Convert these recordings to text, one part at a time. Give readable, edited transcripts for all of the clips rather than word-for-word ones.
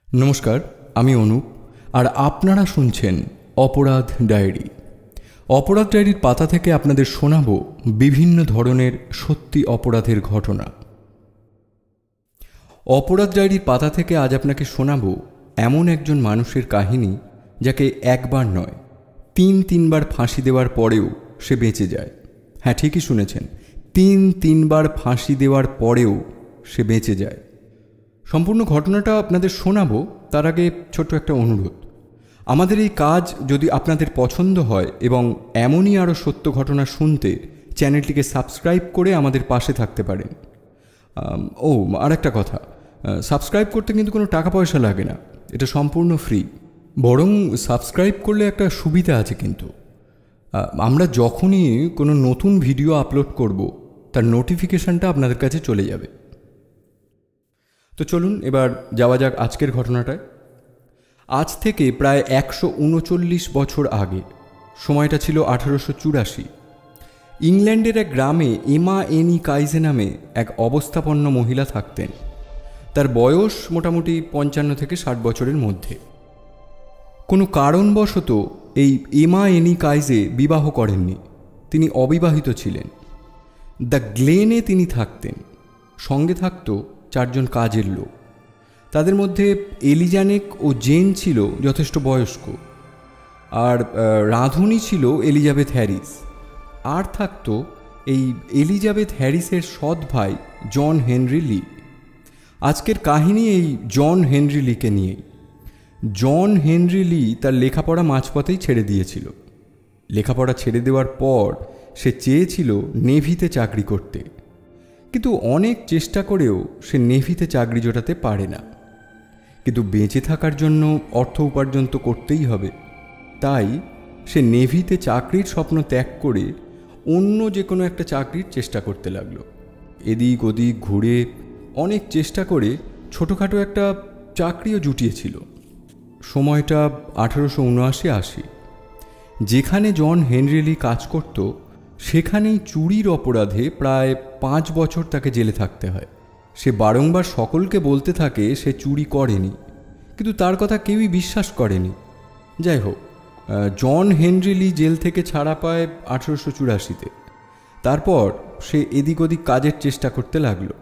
নমস্কার, আমি অনুপ আর আপনারা শুনছেন অপরাধ ডায়েরি। অপরাধ ডায়েরির পাতা থেকে আপনাদের শোনাবো বিভিন্ন ধরনের সত্যি অপরাধের ঘটনা। অপরাধ ডায়েরির পাতা থেকে আজ আপনাকে শোনাবো এমন একজন মানুষের কাহিনী যাকে একবার নয় তিনবার ফাঁসি দেওয়ার পরেও সে বেঁচে যায়। হ্যাঁ, ঠিকই শুনেছেন, তিনবার ফাঁসি দেওয়ার পরেও সে বেঁচে যায়। সম্পূর্ণ ঘটনাটা আপনাদের শোনাবো তার আগে ছোট্ট একটা অনুরোধ। আমাদের এই কাজ যদি আপনাদের পছন্দ হয় এবং এমনই আরও সত্য ঘটনা শুনতে চ্যানেলটিকে সাবস্ক্রাইব করে আমাদের পাশে থাকতে পারেন। আর একটা কথা, সাবস্ক্রাইব করতে কিন্তু কোনো টাকা পয়সা লাগে না, এটা সম্পূর্ণ ফ্রি। বরং সাবস্ক্রাইব করলে একটা সুবিধা আছে, কিন্তু আমরা যখনই কোনো নতুন ভিডিও আপলোড করব তার নোটিফিকেশানটা আপনাদের কাছে চলে যাবে। তো চলুন এবার যাওয়া যাক আজকের ঘটনাটায়। আজ থেকে প্রায় 139 বছর আগে, সময়টা ছিল 1884, ইংল্যান্ডের এক গ্রামে এমা এনি কাইজে নামে এক অবস্থাপন্ন মহিলা থাকতেন। তার বয়স মোটামুটি 55 থেকে 60 বছরের মধ্যে। কোনো কারণবশত এই এমা এনি কাইজে বিবাহ করেননি, তিনি অবিবাহিত ছিলেন। দ্য গ্লেনে তিনি থাকতেন, সঙ্গে থাকত 4 জন কাজের লোক। তাদের মধ্যে এলিজানেক ও জেন ছিল যথেষ্ট বয়স্ক, আর রাঁধুনি ছিল এলিজাবেথ হ্যারিস। আর থাকত এই এলিজাবেথ হ্যারিসের সৎ ভাই জন হেনরি লি। আজকের কাহিনী এই জন হেনরি লিকে নিয়েই। জন হেনরি লি তার লেখাপড়া মাঝপথেই ছেড়ে দিয়েছিল। লেখাপড়া ছেড়ে দেওয়ার পর সে চেয়েছিল নেভিতে চাকরি করতে, কিন্তু অনেক চেষ্টা করেও সে নেভিতে চাকরি জোটাতে পারে না। কিন্তু বেঁচে থাকার জন্য অর্থ উপার্জন তো করতেই হবে, তাই সে নেভিতে চাকরির স্বপ্ন ত্যাগ করে অন্য যে কোনো একটা চাকরির চেষ্টা করতে লাগলো। এদিক ওদিক ঘুরে অনেক চেষ্টা করে ছোটোখাটো একটা চাকরিও জুটিয়েছিল। সময়টা 1879-80। যেখানে জন হেনরি লি কাজ করত সেখানেই চুরির অপরাধে প্রায় 5 বছর তাকে জেলে থাকতে হয়। সে বারংবার সকলকে বলতে থাকে সে চুরি করেনি, কিন্তু তার কথা কেউই বিশ্বাস করেনি। যাই হোক, জন হেনরি লি জেল থেকে ছাড়া পায় 1884-তে। তারপর সে এদিক ওদিক কাজের চেষ্টা করতে লাগলো,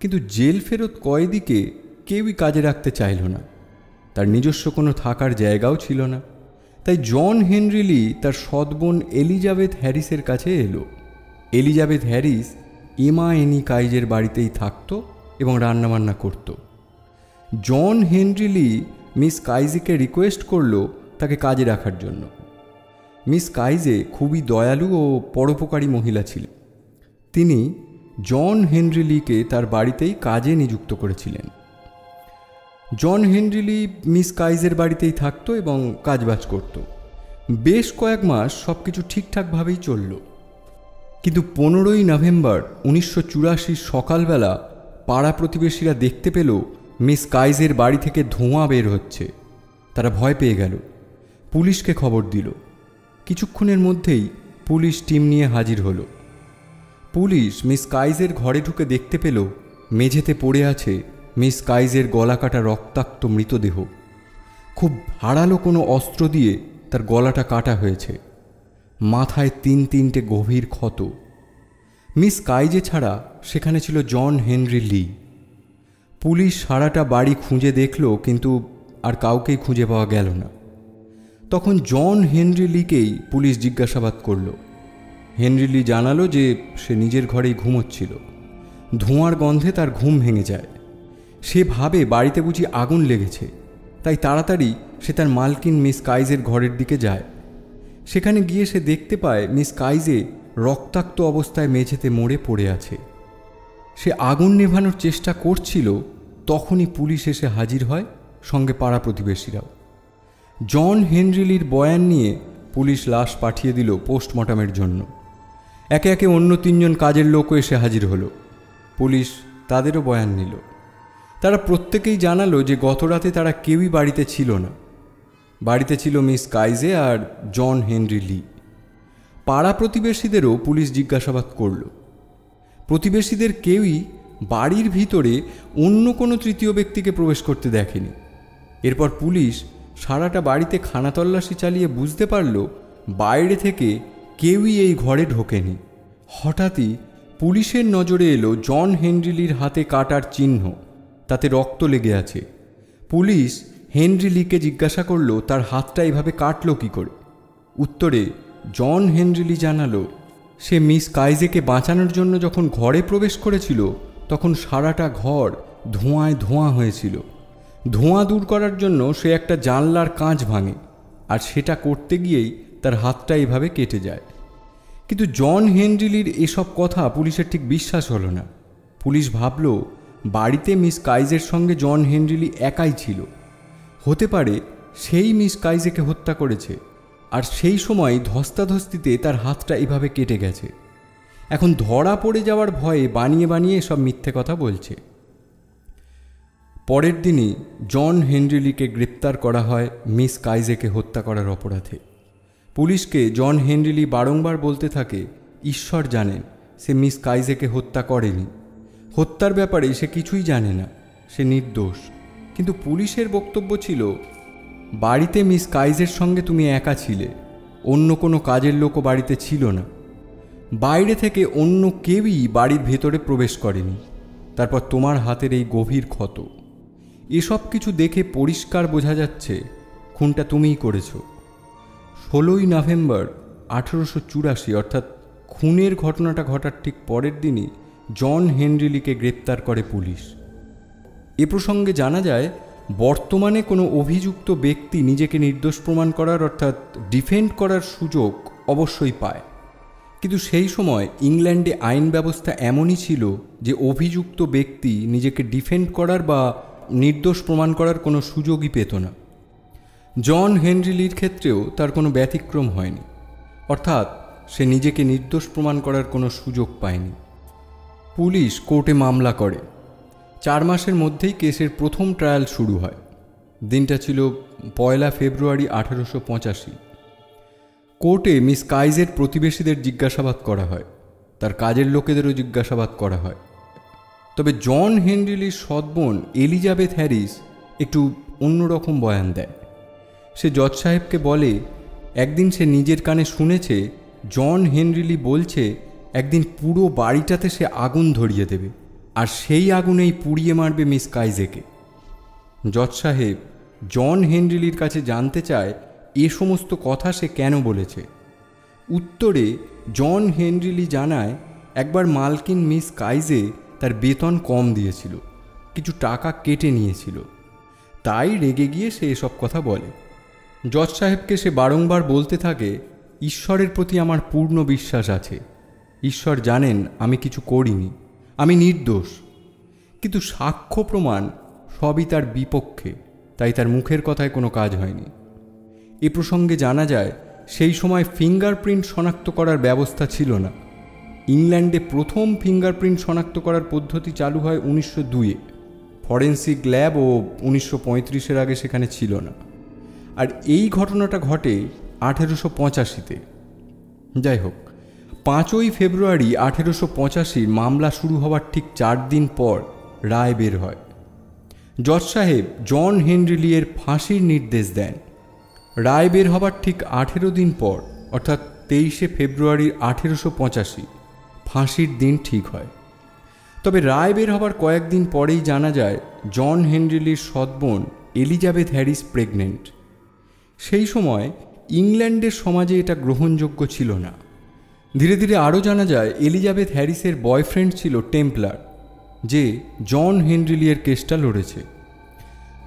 কিন্তু জেল ফেরত কয়েদিকে কেউই কাজে রাখতে চাইল না। তার নিজস্ব কোনো থাকার জায়গাও ছিল না। তাই জন হেনরি লি তার সৎ বোন এলিজাবেথ হ্যারিসের কাছে এলো। এলিজাবেথ হ্যারিস এমা এনি কাইজের বাড়িতেই থাকত এবং রান্নাবান্না করত। জন হেনরি লি মিস কাইজেকে রিকোয়েস্ট করলো তাকে কাজে রাখার জন্য। মিস কাইজে খুবই দয়ালু ও পরোপকারী মহিলা ছিলেন। তিনি জন হেনরি লিকে তার বাড়িতেই কাজে নিযুক্ত করেছিলেন। জন হেনরি লি মিস কাইজের বাড়িতেই থাকতো এবং কাজবাজ করত। বেশ কয়েক মাস সব কিছু ঠিকঠাকভাবেই চলল, কিন্তু 15ই নভেম্বর 1984 সকালবেলা পাড়া প্রতিবেশীরা দেখতে পেল মিস কাইজের বাড়ি থেকে ধোঁয়া বের হচ্ছে। তারা ভয় পেয়ে গেল, পুলিশকে খবর দিল। কিছুক্ষণের মধ্যেই পুলিশ টিম নিয়ে হাজির হলো। পুলিশ মিস কাইজের ঘরে ঢুকে দেখতে পেল মেঝেতে পড়ে আছে মিস কাইজের গলাকাটা রক্তাক্ত মৃতদেহ। খুব ধারালো কোনো অস্ত্র দিয়ে তার গলাটা কাটা হয়েছে। মাথায় 3-3টে গভীর ক্ষত। মিস কাইজে ছাড়া সেখানে ছিল জন হেনরি লি। পুলিশ সারাটা বাড়ি খুঁজে দেখল, কিন্তু আর কাউকেই খুঁজে পাওয়া গেল না। তখন জন হেনরি লিকেই পুলিশ জিজ্ঞাসাবাদ করল। হেনরি লি জানালো যে সে নিজের ঘরেই ঘুমোচ্ছিল। ধোঁয়ার গন্ধে তার ঘুম ভেঙে যায়। সে ভাবে বাড়িতে বুঝি আগুন লেগেছে, তাই তাড়াতাড়ি সে তার মালকিন মিস কাইজের ঘরের দিকে যায়। সেখানে গিয়ে সে দেখতে পায় মিস কাইজে রক্তাক্ত অবস্থায় মেঝেতে মরে পড়ে আছে। সে আগুন নেভানোর চেষ্টা করছিল, তখনই পুলিশ এসে হাজির হয়, সঙ্গে পাড়া প্রতিবেশীরাও। জন হেনরি লির বয়ান নিয়ে পুলিশ লাশ পাঠিয়ে দিল পোস্টমর্টমের জন্য। একে একে অন্য 3 জন কাজের লোকও এসে হাজির হলো। পুলিশ তাদেরও বয়ান নিল। তারা প্রত্যেকেই জানালো যে গতরাতে তারা কেউই বাড়িতে ছিল না। বাড়িতে ছিল মিস কাইজে আর জন হেনরি লি। পাড়া প্রতিবেশীদেরও পুলিশ জিজ্ঞাসাবাদ করল। প্রতিবেশীদের কেউই বাড়ির ভিতরে অন্য কোনো তৃতীয় ব্যক্তিকে প্রবেশ করতে দেখেনি। এরপর পুলিশ সারাটা বাড়িতে খানাতল্লাশি চালিয়ে বুঝতে পারল বাইরে থেকে কেউই এই ঘরে ঢোকেনি। হঠাৎই পুলিশের নজরে এলো জন হেনরি হাতে কাটার চিহ্ন, তাতে রক্ত লেগে আছে। পুলিশ হেনরি লিকে জিজ্ঞাসা করল তার হাতটা এভাবে কাটল কী করে। উত্তরে জন হেনরি জানালো সে মিস কাইজেকে বাঁচানোর জন্য যখন ঘরে প্রবেশ করেছিল তখন সারাটা ঘর ধোঁয়ায় ধোঁয়া হয়েছিল। ধোঁয়া দূর করার জন্য সে একটা জানলার কাঁচ ভাঙে, আর সেটা করতে গিয়েই তার হাতটা এভাবে কেটে যায়। কিন্তু জন হেনরির এসব কথা পুলিশের ঠিক বিশ্বাস হলো না। পুলিশ ভাবল বাড়িতে মিস কাইজের সঙ্গে জন হেনরি একাই ছিল। হতে পারে সেই মিস কাইজেকে হত্যা করেছে, আর সেই সময় ধস্তাধস্তিতে তার হাতটা এভাবে কেটে গেছে। এখন ধরা পড়ে যাওয়ার ভয়ে বানিয়ে বানিয়ে সব মিথ্যে কথা বলছে। পরের দিনই জন হেনরিকে গ্রেপ্তার করা হয় মিস কাইজেকে হত্যা করার অপরাধে। পুলিশকে জন হেনরি বারংবার বলতে থাকে ঈশ্বর জানেন সে মিস কাইজেকে হত্যা করেনি, হত্যার ব্যাপারে সে কিছুই জানে না, সে নির্দোষ। কিন্তু পুলিশের বক্তব্য ছিল বাড়িতে মিস কাইজের সঙ্গে তুমি একা ছিলে, অন্য কোনো কাজের লোকও বাড়িতে ছিল না, বাইরে থেকে অন্য কেউই বাড়ির ভেতরে প্রবেশ করেনি। তারপর তোমার হাতের এই গভীর ক্ষত, এসব কিছু দেখে পরিষ্কার বোঝা যাচ্ছে খুনটা তুমিই করেছ। 16ই নভেম্বর 1884 অর্থাৎ খুনের ঘটনাটা ঘটার ঠিক পরের দিনই জন হেনরিকে গ্রেপ্তার করে পুলিশ। এ প্রসঙ্গে জানা যায় বর্তমানে কোনো অভিযুক্ত ব্যক্তি নিজেকে নির্দোষ প্রমাণ করার অর্থাৎ ডিফেন্ড করার সুযোগ অবশ্যই পায়, কিন্তু সেই সময় ইংল্যান্ডে আইন ব্যবস্থা এমনই ছিল যে অভিযুক্ত ব্যক্তি নিজেকে ডিফেন্ড করার বা নির্দোষ প্রমাণ করার কোনো সুযোগই পেত না। জন হেনরির ক্ষেত্রেও তার কোনো ব্যতিক্রম হয়নি, অর্থাৎ সে নিজেকে নির্দোষ প্রমাণ করার কোনো সুযোগ পায়নি। পুলিশ কোর্টে মামলা করে। 4 মাসের মধ্যেই কেসের প্রথম ট্রায়াল শুরু হয়। দিনটা ছিল 1 ফেব্রুয়ারি 1885। কোর্টে মিস কাইজের প্রতিবেশীদের জিজ্ঞাসাবাদ করা হয়, তার কাজের লোকেদেরও জিজ্ঞাসাবাদ করা হয়। তবে জন হেনরির সৎবোন এলিজাবেথ হ্যারিস একটু অন্যরকম বয়ান দেয়। সে জজ সাহেবকে বলে একদিন সে নিজের কানে শুনেছে জন হেনরি বলছে একদিন পুরো বাড়িটাতে সে আগুন ধরিয়ে দেবে, আর সেই আগুনেই পুড়িয়ে মারবে মিস কাইজেকে। জজ সাহেব জন হেনরির কাছে জানতে চায় এ সমস্ত কথা সে কেন বলেছে। উত্তরে জন হেনরি জানায় একবার মালকিন মিস কাইজে তার বেতন কম দিয়েছিল, কিছু টাকা কেটে নিয়েছিল, তাই রেগে গিয়ে সে এসব কথা বলে। জজ সাহেবকে সে বারংবার বলতে থাকে ঈশ্বরের প্রতি আমার পূর্ণ বিশ্বাস আছে, ঈশ্বর জানেন আমি কিছু করিনি, আমি নির্দোষ। কিন্তু সাক্ষ্য প্রমাণ সবই তার বিপক্ষে, তাই তার মুখের কথায় কোনো কাজ হয়নি। এ প্রসঙ্গে জানা যায় সেই সময় ফিঙ্গারপ্রিন্ট শনাক্ত করার ব্যবস্থা ছিল না। ইংল্যান্ডে প্রথম ফিঙ্গারপ্রিন্ট শনাক্ত করার পদ্ধতি চালু হয় 1902-এ। ফরেন্সিক ল্যাব ও 1935-এর আগে সেখানে ছিল না। আর এই ঘটনাটা ঘটে 1885-তে। যাই হোক, 5ই ফেব্রুয়ারি 1885 মামলা শুরু হওয়ার ঠিক 4 দিন পর রায় বের হয়। জজ সাহেব জন হেনরি ফাঁসির নির্দেশ দেন। রায় বের হবার ঠিক 18 দিন পর অর্থাৎ 23শে ফেব্রুয়ারি 1885 ফাঁসির দিন ঠিক হয়। তবে রায় বের হবার কয়েকদিন পরেই জানা যায় জন হেনরির সৎবোন এলিজাবেথ হ্যারিস প্রেগনেন্ট। সেই সময় ইংল্যান্ডের সমাজে এটা গ্রহণযোগ্য ছিল না। ধীরে ধীরে আরও জানা যায় এলিজাবেথ হ্যারিসের বয়ফ্রেন্ড ছিল টেম্পলার, যে জন হেনরির কেসটা লড়েছে।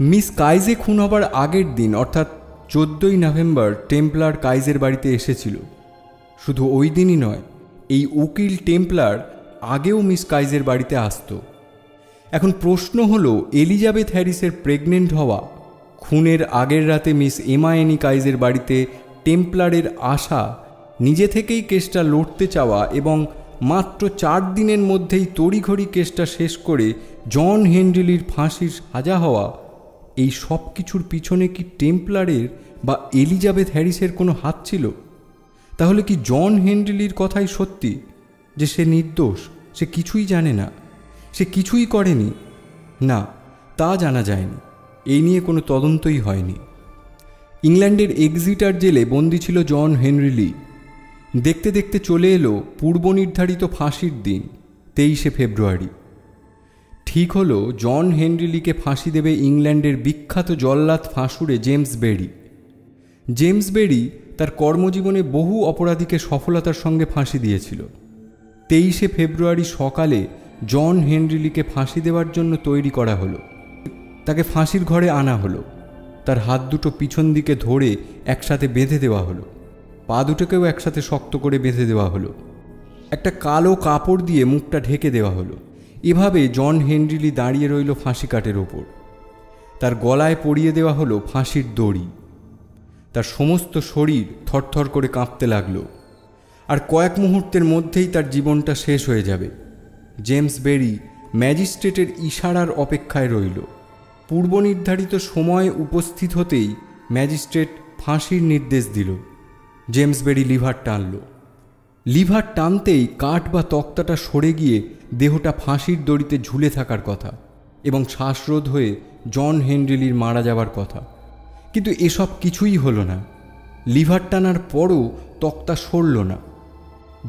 মিস কাইজে খুন হবার আগের দিন অর্থাৎ 14ই নভেম্বর টেম্পলার কাইজের বাড়িতে এসেছিল। শুধু ওই দিনই নয়, এই উকিল টেম্পলার আগেও মিস কাইজের বাড়িতে আসতো। এখন প্রশ্ন হলো এলিজাবেথ হ্যারিসের প্রেগনেন্ট হওয়া, খুনের আগের রাতে মিস এমা কাইজের বাড়িতে টেম্পলারের আসা, নিজে থেকেই কেসটা লড়তে চাওয়া এবং মাত্র 4 দিনের মধ্যেই তড়িঘড়ি কেসটা শেষ করে জন হেনরির ফাঁসির সাজা হওয়া, এই সব কিছুর পিছনে কি টেম্পলারের বা এলিজাবেথ হ্যারিসের কোনো হাত ছিল? তাহলে কি জন হেনরির কথাই সত্যি যে সে নির্দোষ, সে কিছুই জানে না, সে কিছুই করেনি? না, তা জানা যায়নি। এই নিয়ে কোনো তদন্তই হয়নি। ইংল্যান্ডের এক্সিটার জেলে বন্দী ছিল জন হেনরি লি। দেখতে দেখতে চলে এলো পূর্ব নির্ধারিত ফাঁসির দিন, 23শে ফেব্রুয়ারি। ঠিক হলো জন হেনরি লিকে ফাঁসি দেবে ইংল্যান্ডের বিখ্যাত জল্লাদ ফাঁসুড়ে জেমস বেরি। জেমস বেরি তার কর্মজীবনে বহু অপরাধীকে সফলতার সঙ্গে ফাঁসি দিয়েছিল। 23শে ফেব্রুয়ারি সকালে জন হেনরি লিকে ফাঁসি দেওয়ার জন্য তৈরি করা হলো। তাকে ফাঁসির ঘরে আনা হলো। তার হাত দুটো পিছন দিকে ধরে একসাথে বেঁধে দেওয়া হলো, পা দুটোকেও একসাথে শক্ত করে বেঁধে দেওয়া হলো। একটা কালো কাপড় দিয়ে মুখটা ঢেকে দেওয়া হলো। এভাবে জন হেনরি লি দাঁড়িয়ে রইল ফাঁসি কাঠের ওপর। তার গলায় পরিয়ে দেওয়া হলো ফাঁসির দড়ি। তার সমস্ত শরীর থরথর করে কাঁপতে লাগলো। আর কয়েক মুহূর্তের মধ্যেই তার জীবনটা শেষ হয়ে যাবে। জেমস বেরি ম্যাজিস্ট্রেটের ইশারার অপেক্ষায় রইল। পূর্ব নির্ধারিত সময়ে উপস্থিত হতেই ম্যাজিস্ট্রেট ফাঁসির নির্দেশ দিল। জেমস বেরি লিভার টানল। লিভার টানতেই কাঠ বা তক্তাটা সরে গিয়ে দেহটা ফাঁসির দড়িতে ঝুলে থাকার কথা এবং শ্বাসরোধ হয়ে জন হেনরি লির মারা যাবার কথা। কিন্তু এসব কিছুই হলো না। লিভার টানার পরও তক্তা সরল না।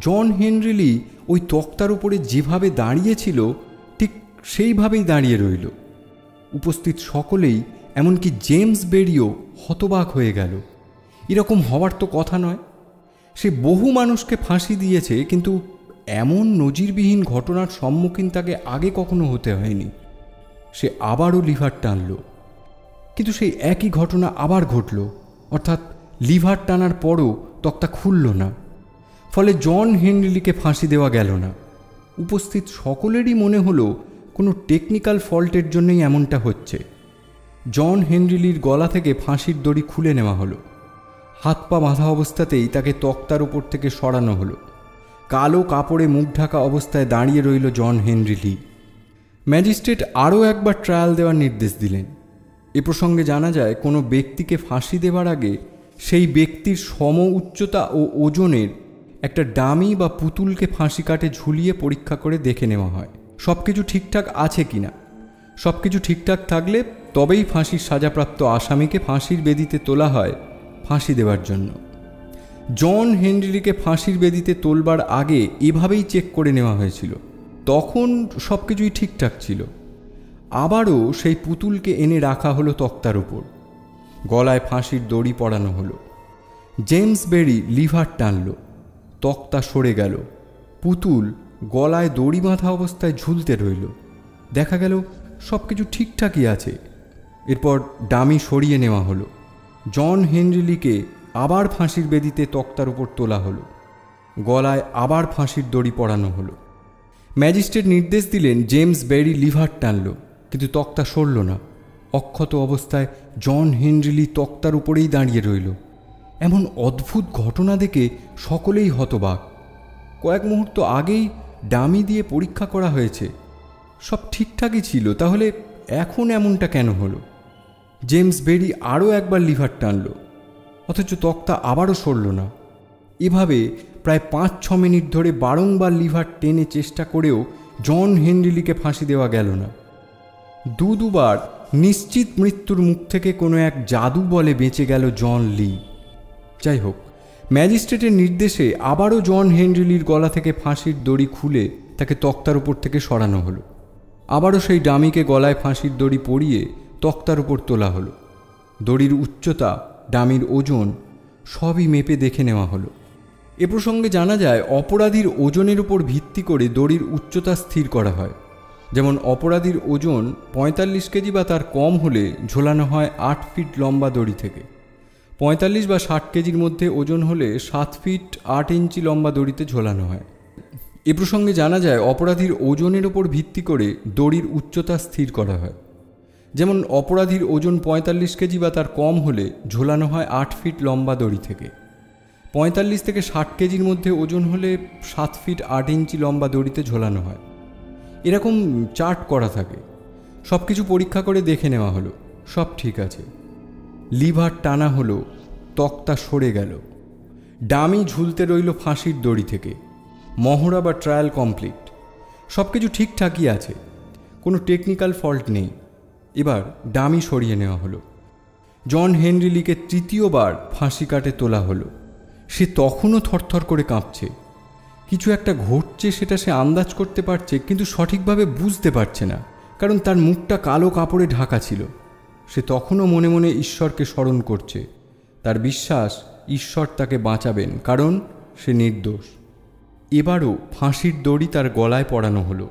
জন হেনরি লি ওই তক্তার উপরে যেভাবে দাঁড়িয়েছিল ঠিক সেইভাবেই দাঁড়িয়ে রইল। উপস্থিত সকলেই, এমনকি জেমস বেরিও হতবাক হয়ে গেল। এরকম হওয়ার তো কথা নয়। সে বহু মানুষকে ফাঁসি দিয়েছে, কিন্তু এমন নজিরবিহীন ঘটনার সম্মুখীন তাকে আগে কখনো হতে হয়নি। সে আবারও লিভার টানল, কিন্তু সেই একই ঘটনা আবার ঘটল, অর্থাৎ লিভার টানার পরও তক্তা খুলল না। ফলে জন হেনরি লিকে ফাঁসি দেওয়া গেল না। উপস্থিত সকলেরই মনে হলো কোনো টেকনিক্যাল ফল্টের জন্যই এমনটা হচ্ছে। জন হেনরি লির গলা থেকে ফাঁসির দড়ি খুলে নেওয়া হলো। হাত পা বাঁধা অবস্থাতেই তাকে তক্তার উপর থেকে সরানো হলো। কালো কাপড়ে মুখ ঢাকা অবস্থায় দাঁড়িয়ে রইল জন হেনরি লি। ম্যাজিস্ট্রেট আরও একবার ট্রায়াল দেওয়ার নির্দেশ দিলেন। এ প্রসঙ্গে জানা যায়, কোনো ব্যক্তিকে ফাঁসি দেওয়ার আগে সেই ব্যক্তির সম উচ্চতা ও ওজনের একটা ডামি বা পুতুলকে ফাঁসি কাঠে ঝুলিয়ে পরীক্ষা করে দেখে নেওয়া হয় সব কিছু ঠিকঠাক আছে কিনা। সব কিছু ঠিকঠাক থাকলে তবেই ফাঁসির সাজাপ্রাপ্ত আসামিকে ফাঁসির বেদিতে তোলা হয় ফাঁসি দেওয়ার জন্য। জন হেনরি লিকে ফাঁসির বেদিতে তোলবার আগে এভাবেই চেক করে নেওয়া হয়েছিল। তখন সব কিছুই ঠিকঠাক ছিল। আবারও সেই পুতুলকে এনে রাখা হলো তক্তার উপর। গলায় ফাঁসির দড়ি পরানো হলো। জেমস বেরি লিভার টানল। তক্তা সরে গেল। পুতুল গলায় দড়ি বাঁধা অবস্থায় ঝুলতে রইল। দেখা গেল সব কিছু ঠিকঠাকই আছে। এরপর ডামি সরিয়ে নেওয়া হলো। জন হেনরি লিকে আবার ফাঁসির বেদিতে তক্তার উপর তোলা হলো। গলায় আবার ফাঁসির দড়ি পরানো হলো। ম্যাজিস্ট্রেট নির্দেশ দিলেন, জেমস বেরি লিভার টানল, কিন্তু তক্তা সরল না। অক্ষত অবস্থায় জন হেনরি লি তক্তার উপরেই দাঁড়িয়ে রইল। এমন অদ্ভুত ঘটনা দেখে সকলেই হতবাক। কয়েক মুহূর্ত আগেই ডামি দিয়ে পরীক্ষা করা হয়েছে, সব ঠিকঠাকই ছিল, তাহলে এখন এমনটা কেন হলো? জেমস বেরি আরও একবার লিভার টানল, অথচ তক্তা আবারও সরল না। এভাবে প্রায় 5-6 মিনিট ধরে বারংবার লিভার টেনে চেষ্টা করেও জন হেনরি লিকে ফাঁসি দেওয়া গেল না। দুবার নিশ্চিত মৃত্যুর মুখ থেকে কোনো এক জাদু বলে বেঁচে গেল জন লি। যাই হোক, ম্যাজিস্ট্রেটের নির্দেশে আবারও জন হেনরি লির গলা থেকে ফাঁসির দড়ি খুলে তাকে তক্তার উপর থেকে সরানো হলো। আবারও সেই ডামিকে গলায় ফাঁসির দড়ি পরিয়ে তক্তার উপর তোলা হলো। দড়ির উচ্চতা, ডামির ওজন সবই মেপে দেখে নেওয়া হলো। এ প্রসঙ্গে জানা যায়, অপরাধীর ওজনের উপর ভিত্তি করে দড়ির উচ্চতা স্থির করা হয়। যেমন অপরাধীর ওজন 45 কেজি বা তার কম হলে ঝোলানো হয় 8 ফিট লম্বা দড়ি থেকে। 45 বা 60 কেজির মধ্যে ওজন হলে 7 ফিট 8 ইঞ্চি লম্বা দড়িতে ঝোলানো হয়। এ প্রসঙ্গে জানা যায়, অপরাধীর ওজনের ওপর ভিত্তি করে দড়ির উচ্চতা স্থির করা হয়। যেমন অপরাধীর ওজন 45 কেজি বা তার কম হলে ঝোলানো হয় 8 ফিট লম্বা দড়ি থেকে। 45 থেকে 60 কেজির মধ্যে ওজন হলে 7 ফিট 8 ইঞ্চি লম্বা দড়িতে ঝোলানো হয়। এরকম চার্ট করা থাকে। সব কিছু পরীক্ষা করে দেখে নেওয়া হলো, সব ঠিক আছে। লিভার টানা হলো, তক্তা সরে গেল। ডামি ঝুলতে রইল ফাঁসির দড়ি থেকে। মহড়া বা ট্রায়াল কমপ্লিট। সব কিছু ঠিকঠাকই আছে, কোনো টেকনিক্যাল ফল্ট নেই। এবার ডামি সরিয়ে নেওয়া হলো। জন হেনরি লিকে তৃতীয়বার ফাঁসি কাটে তোলা হলো। সে তখনও থরথর করে কাঁপছে। কিছু একটা ঘটছে সেটা সে আন্দাজ করতে পারছে, কিন্তু সঠিকভাবে বুঝতে পারছে না, কারণ তার মুখটা কালো কাপড়ে ঢাকা ছিল। সে তখনও মনে মনে ঈশ্বরকে স্মরণ করছে। তার বিশ্বাস ঈশ্বর তাকে বাঁচাবেন, কারণ সে নির্দোষ। এবারও ফাঁসির দড়ি তার গলায় পরানো হলো।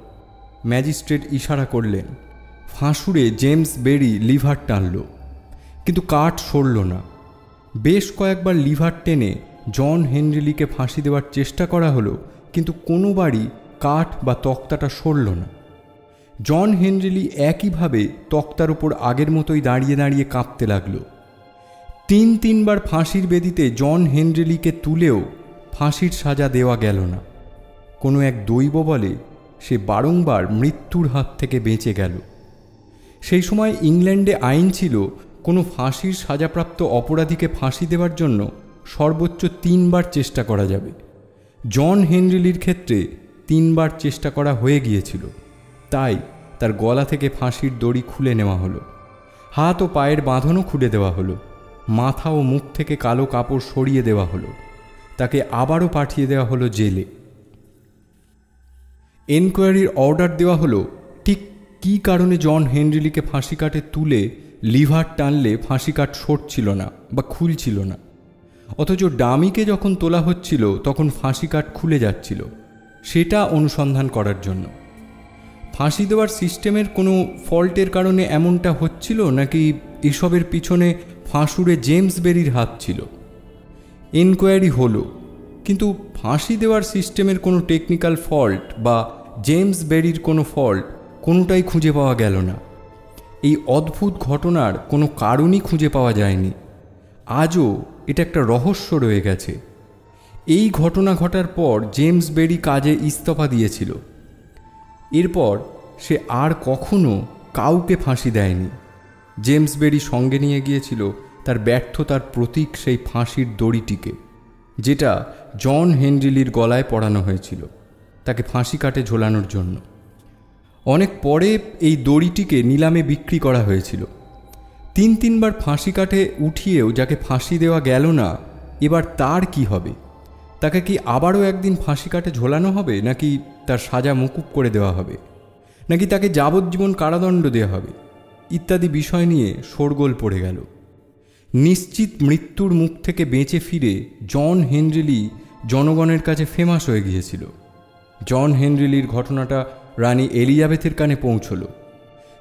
ম্যাজিস্ট্রেট ইশারা করলেন। ফাঁসুড়ে জেমস বেরি লিভার টানল, কিন্তু কাঠ সরল না। বেশ কয়েকবার লিভার টেনে জন হেনরি লিকে ফাঁসি দেওয়ার চেষ্টা করা হলো, কিন্তু কোনোবারই কাঠ বা তক্তাটা সরল না। জন হেনরি লি একইভাবে তক্তার উপর আগের মতোই দাঁড়িয়ে দাঁড়িয়ে কাঁপতে লাগল। তিনবার ফাঁসির বেদিতে জন হেনরি লিকে তুলেও ফাঁসির সাজা দেওয়া গেল না। কোনো এক দৈব বলে সে বারংবার মৃত্যুর হাত থেকে বেঁচে গেল। সেই সময় ইংল্যান্ডে আইন ছিল, কোনো ফাঁসির সাজাপ্রাপ্ত অপরাধীকে ফাঁসি দেওয়ার জন্য সর্বোচ্চ 3 বার চেষ্টা করা যাবে। জন হেনরি লির ক্ষেত্রে 3 বার চেষ্টা করা হয়ে গিয়েছিল। তাই তার গলা থেকে ফাঁসির দড়ি খুলে নেওয়া হলো। হাত ও পায়ের বাঁধনও খুলে দেওয়া হলো। মাথা ও মুখ থেকে কালো কাপড় সরিয়ে দেওয়া হলো। তাকে আবারও পাঠিয়ে দেওয়া হলো জেলে। এনকোয়ারির অর্ডার দেওয়া হলো ঠিক কী কারণে জন হেনরি লিকে ফাঁসি কাটে তুলে লিভার টানলে ফাঁসি কাট সরছিল না বা খুলছিল না, অথচ ডামিকে যখন তোলা হচ্ছিল তখন ফাঁসি কাট খুলে যাচ্ছিল, সেটা অনুসন্ধান করার জন্য। ফাঁসি দেওয়ার সিস্টেমের কোনো ফল্টের কারণে এমনটা হচ্ছিল, নাকি এসবের পিছনে ফাঁসুড়ে জেমস বেরির হাত ছিল? এনকোয়ারি হলো, কিন্তু ফাঁসি দেওয়ার সিস্টেমের কোনো টেকনিক্যাল ফল্ট বা জেমস বেরির কোনো ফল্ট কোনোটাই খুঁজে পাওয়া গেল না। এই অদ্ভুত ঘটনার কোনো কারণই খুঁজে পাওয়া যায়নি। আজও এটা একটা রহস্য রয়ে গেছে। এই ঘটনা ঘটার পর জেমস বেরি কাজে ইস্তফা দিয়েছিল। এরপর সে আর কখনো কাউকে ফাঁসি দেয়নি। জেমস বেরি সঙ্গে নিয়ে গিয়েছিল তার ব্যর্থতার প্রতীক সেই ফাঁসির দড়িটিকে, যেটা জন হেনরি লির গলায় পরানো হয়েছিল তাকে ফাঁসি কাটে ঝোলানোর জন্য। অনেক পরে এই দড়িটিকে নিলামে বিক্রি করা হয়েছিল। 3বার ফাঁসি কাটে উঠিয়েও যাকে ফাঁসি দেওয়া গেল না, এবার তার কি হবে? তাকে কি আবারও একদিন ফাঁসি কাটে ঝোলানো হবে, নাকি তার সাজা মকুব করে দেওয়া হবে, নাকি তাকে যাবজ্জীবন কারাদণ্ড দেওয়া হবে, ইত্যাদি বিষয় নিয়ে শোরগোল পড়ে গেল। নিশ্চিত মৃত্যুর মুখ থেকে বেঁচে ফিরে জন হেনরি লি জনগণের কাছে ফেমাস হয়ে গিয়েছিল। জন হেনরি লির ঘটনাটা রানী এলিজাবেথের কানে পৌঁছল।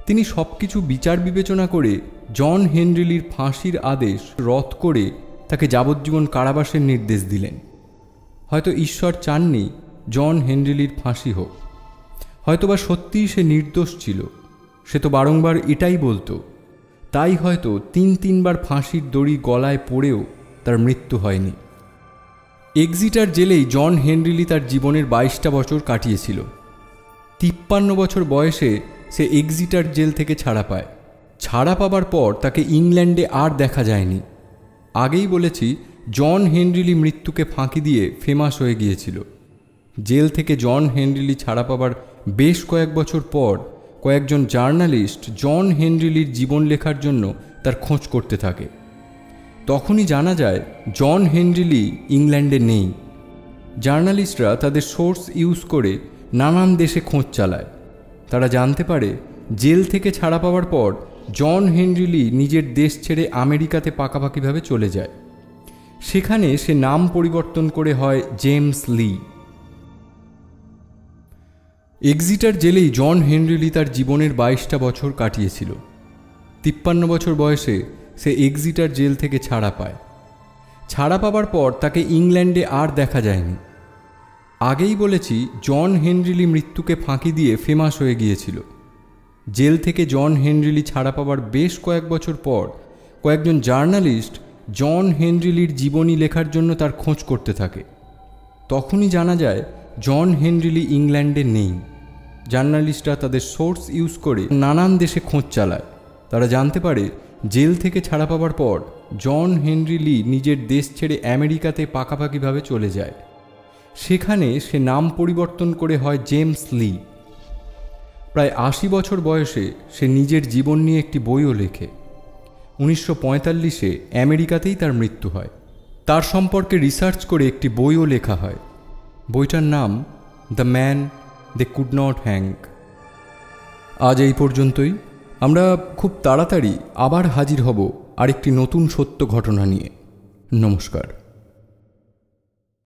তিনি সব কিছু বিচার বিবেচনা করে জন হেনরি লির ফাঁসির আদেশ রদ করে তাকে যাবজ্জীবন কারাবাসের নির্দেশ দিলেন। হয়তো ঈশ্বর চাননি জন হেনরি লির ফাঁসি হোক, হয়তোবা সত্যিই সে নির্দোষ ছিল। সে তো বারংবার এটাই বলতো। তাই হয়তো 3বার ফাঁসির দড়ি গলায় পড়েও তার মৃত্যু হয়নি। এক্সিটার জেলেই জন হেনরি লি তার জীবনের 22টা বছর কাটিয়েছিল। 53 বছর বয়সে সে এক্সিটার জেল থেকে ছাড়া পায়। ছাড়া পাবার পর তাকে ইংল্যান্ডে আর দেখা যায়নি। আগেই বলেছি, জন হেনরি লি মৃত্যুকে ফাঁকি দিয়ে ফেমাস হয়ে গিয়েছিল। জেল থেকে জন হেনরি লি ছাড়া পাবার বেশ কয়েক বছর পর কয়েকজন জার্নালিস্ট জন হেনরি লির জীবন লেখার জন্য তার খোঁজ করতে থাকে। তখনই জানা যায় জন হেনরি লি ইংল্যান্ডে নেই। জার্নালিস্টরা তাদের সোর্স ইউজ করে নানান দেশে খোঁজ চালায়। তারা জানতে পারে জেল থেকে ছাড়া পাওয়ার পর জন হেনরি লি নিজের দেশ ছেড়ে আমেরিকাতে পাকাপাকিভাবে চলে যায়। সেখানে সে নাম পরিবর্তন করে হয় জেমস লি। এক্সিটার জেলেই জন হেনরি লি তার জীবনের 22টা বছর কাটিয়েছিল। 53 বছর বয়সে সে এক্সিটার জেল থেকে ছাড়া পায়। ছাড়া পাবার পর তাকে ইংল্যান্ডে আর দেখা যায়নি। আগেই বলেছি, জন হেনরি লি মৃত্যুকে ফাঁকি দিয়ে ফেমাস হয়ে গিয়েছিল। জেল থেকে জন হেনরি লি ছাড়া পাবার বেশ কয়েক বছর পর কয়েকজন জার্নালিস্ট জন হেনরি লির জীবনী লেখার জন্য তার খোঁজ করতে থাকে। তখনই জানা যায় জন হেনরি লি ইংল্যান্ডে নেই। জার্নালিস্টরা তাদের সোর্স ইউজ করে নানান দেশে খোঁজ চালায়। তারা জানতে পারে জেল থেকে ছাড়া পাবার পর জন হেনরি লি নিজের দেশ ছেড়ে আমেরিকাতে পাকাপাকিভাবে চলে যায়। সেখানে সে নাম পরিবর্তন করে হয় জেমস লি। প্রায় ৮০ বছর বয়সে সে নিজের জীবন নিয়ে একটি বইও লেখে। 1945-এ আমেরিকাতেই তার মৃত্যু হয়। তার সম্পর্কে রিসার্চ করে একটি বইও লেখা হয়। বইটার নাম the man they could not hang. আজ এই পর্যন্তই। আমরা খুব তাড়াতাড়ি আবার হাজির হব আরেকটি নতুন সত্য ঘটনা নিয়ে। নমস্কার।